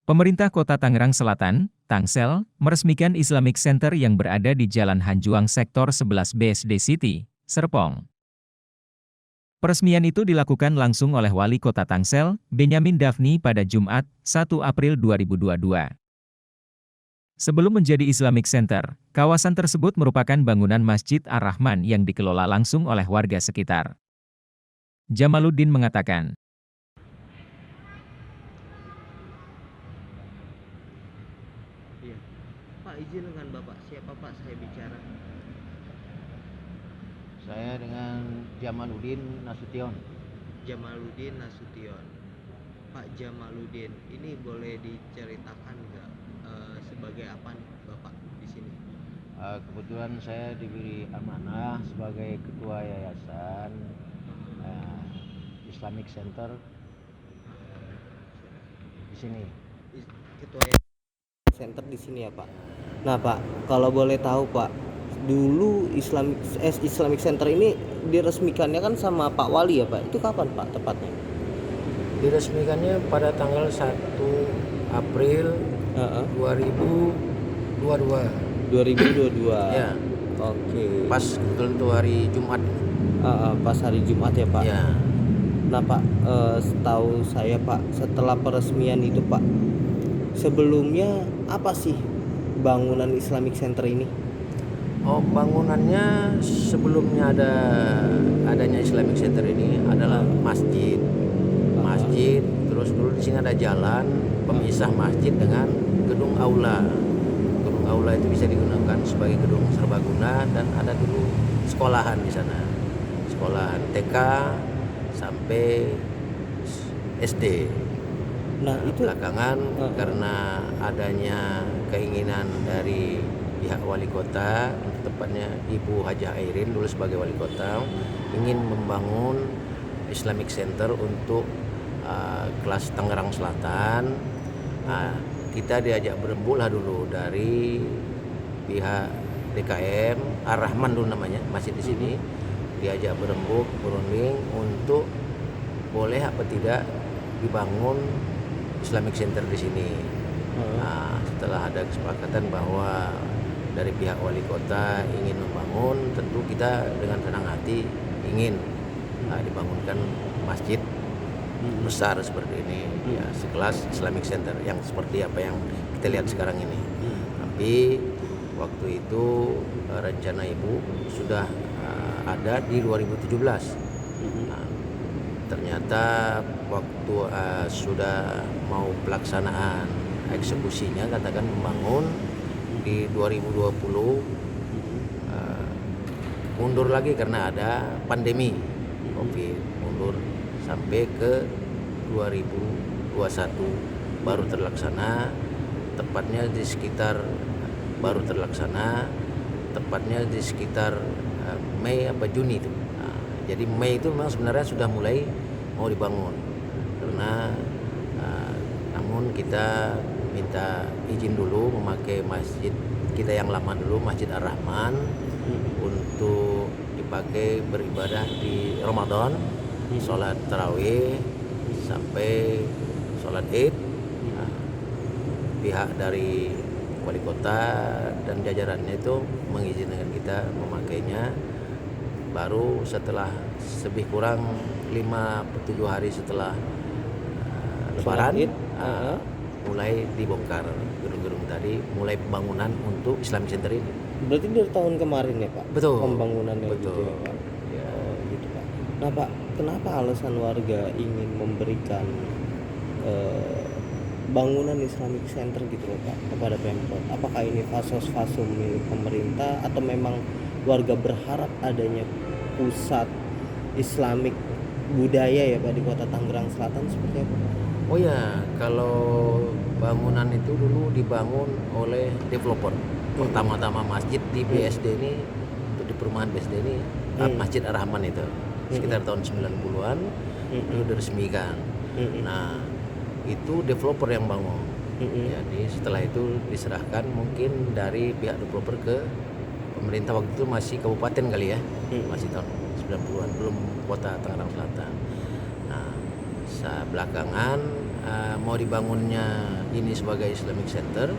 Pemerintah Kota Tangerang Selatan, Tangsel, meresmikan Islamic Center yang berada di Jalan Hanjuang Sektor 11 BSD City, Serpong. Peresmian itu dilakukan langsung oleh Wali Kota Tangsel, Benyamin Daphni pada Jumat, 1 April 2022. Sebelum menjadi Islamic Center, kawasan tersebut merupakan bangunan Masjid Ar-Rahman yang dikelola langsung oleh warga sekitar. Jamaluddin mengatakan, Iya. Pak, izin dengan Bapak siapa Pak saya bicara? Saya dengan Jamaluddin Nasution. Jamaluddin Nasution. Pak Jamaluddin, ini boleh diceritakan nggak sebagai apa nih Bapak di sini? Kebetulan saya diberi amanah sebagai ketua yayasan Islamic Center di sini. Ketua Center di sini ya Pak. Nah Pak, kalau boleh tahu Pak, dulu Islamic Center ini diresmikannya kan sama Pak Wali ya Pak. Itu kapan Pak tepatnya? Diresmikannya pada tanggal 1 April 2022. 2022. Ya, Oke. pas kebetulan itu hari Jumat. Pas hari Jumat ya Pak. Ya, Nah Pak, setahu saya Pak, setelah peresmian itu Pak, sebelumnya apa sih bangunan Islamic Center ini? bangunannya sebelumnya adanya Islamic Center ini adalah masjid. Terus dulu di sini ada jalan pemisah masjid dengan gedung aula. Gedung aula itu bisa digunakan sebagai gedung serbaguna dan ada dulu sekolahan di sana. Sekolahan TK sampai SD. Nah itu Belakangan karena adanya keinginan dari pihak wali kota, tepatnya Ibu Hajah Airin dulu sebagai wali kota, ingin membangun Islamic Center untuk kelas Tangerang Selatan. Kita diajak berembuk lah dulu dari pihak DKM Ar-Rahman dulu namanya, masih di sini, diajak berembuk berunding untuk boleh apa tidak dibangun Islamic Center di sini. Setelah ada kesepakatan bahwa dari pihak wali kota ingin membangun, tentu kita dengan senang hati ingin dibangunkan masjid besar seperti ini, ya sekelas Islamic Center yang seperti apa yang kita lihat sekarang ini. Tapi waktu itu rencana ibu sudah ada di 2017. Ternyata waktu sudah mau pelaksanaan eksekusinya, katakan membangun di 2020, mundur lagi karena ada pandemi COVID, mundur sampai ke 2021 baru terlaksana, tepatnya di sekitar Mei apa Juni itu. Jadi Mei itu memang sebenarnya sudah mulai mau dibangun, karena namun kita minta izin dulu memakai masjid kita yang lama dulu, Masjid Ar-Rahman, untuk dipakai beribadah di Ramadan, sholat tarawih sampai sholat Id. Pihak dari wali kota dan jajarannya itu mengizinkan kita memakainya. Baru setelah lebih kurang 5-7 hari setelah Lebaran, mulai dibongkar gedung-gedung tadi, mulai pembangunan untuk Islamic Center ini. berarti dari tahun kemarin ya Pak? Betul. Pembangunannya. Betul. Gitu ya Pak? Gitu Pak. Nah Pak, kenapa alasan warga ingin memberikan bangunan Islamic Center gitu loh Pak kepada Pemkot? Apakah ini fasos-faso milik pemerintah atau memang warga berharap adanya pusat Islamic budaya ya Pak di Kota Tangerang Selatan, seperti apa Pak? Oh ya, kalau bangunan itu dulu dibangun oleh developer. Pertama-tama masjid di BSD ini, untuk di perumahan BSD ini, Masjid Ar-Rahman itu sekitar tahun 90-an itu diresmikan. Nah, itu developer yang bangun. Jadi setelah itu diserahkan mungkin dari pihak developer ke pemerintah, waktu itu masih kabupaten kali ya, masih tahun 90-an, belum Kota Tangerang Selatan. Nah, belakangan mau dibangunnya ini sebagai Islamic Center,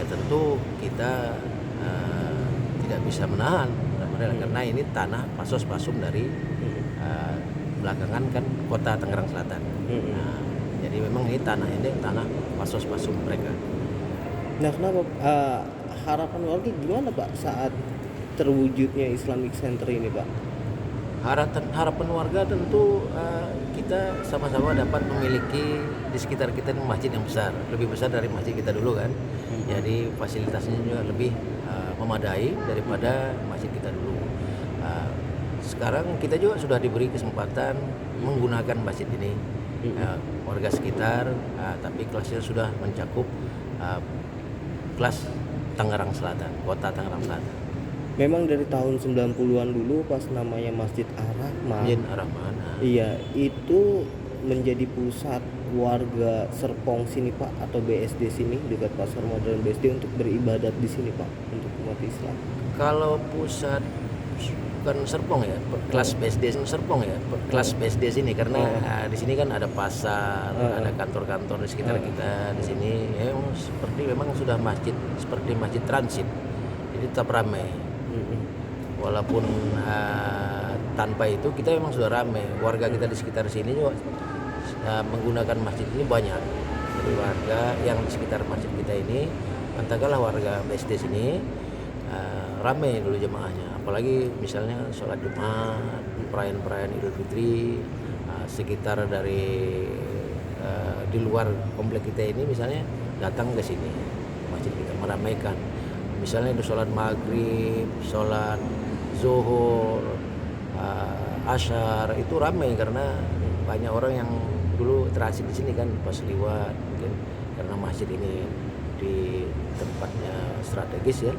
tentu kita tidak bisa menahan karena ini tanah pasos pasum dari belakangan kan kota Tangerang Selatan. Nah, jadi memang ini tanah pasos pasum mereka. Nah, kenapa harapan warga gimana Pak saat terwujudnya Islamic Center ini Pak? Harapan warga tentu kita sama-sama dapat memiliki di sekitar kita masjid yang besar, lebih besar dari masjid kita dulu kan. Jadi fasilitasnya juga lebih memadai daripada masjid kita dulu. Sekarang kita juga sudah diberi kesempatan menggunakan masjid ini, warga sekitar, tapi kelasnya sudah mencakup kelas Tangerang Selatan, kota Tangerang Selatan. Memang dari tahun 90-an dulu pas namanya Masjid Ar-Rahman. Masjid Ar-Rahman. Iya, itu menjadi pusat warga Serpong sini Pak, atau BSD sini dekat Pasar Modern BSD untuk beribadat di sini Pak untuk umat Islam. Kalau pusat bukan Serpong ya, kelas BSD Serpong ya, kelas BSD sini karena di sini kan ada pasar, ada kantor-kantor di sekitar kita di sini. Ya, memang sudah masjid seperti masjid transit, jadi tetap ramai. Walaupun tanpa itu kita memang sudah ramai. Warga kita di sekitar sini juga menggunakan masjid ini banyak. Jadi warga yang di sekitar masjid kita ini, katakanlah warga BSD sini ramai dulu jemaahnya. Apalagi misalnya sholat Jumat, perayaan-perayaan Idul Fitri, sekitar dari di luar komplek kita ini misalnya datang ke sini masjid kita meramaikan. Misalnya itu sholat maghrib, sholat zuhur, asyar itu ramai karena banyak orang yang dulu transit di sini kan pas liwat, mungkin karena masjid ini di tempatnya strategis ya,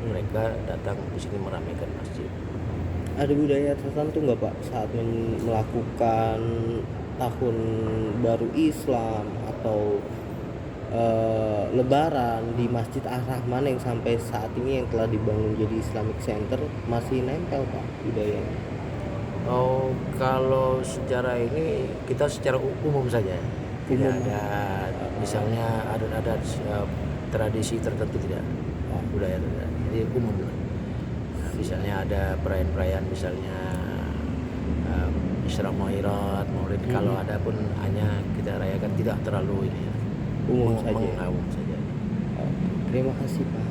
mereka datang di sini meramaikan masjid. Ada budaya tertentu nggak Pak saat melakukan tahun baru Islam atau Lebaran di Masjid Ar-Rahman yang sampai saat ini yang telah dibangun jadi Islamic Center masih nempel Pak budayanya? Oh, kalau secara ini kita secara umum saja, tidak ada misalnya adat-adat tradisi tertentu tidak, budaya tidak, jadi umum. Nah, misalnya ada perayaan-perayaan misalnya Isra Mi'raj, Maulid, kalau ada pun hanya kita rayakan, tidak terlalu ini. Umum saja. Umum saja. Terima kasih Pak.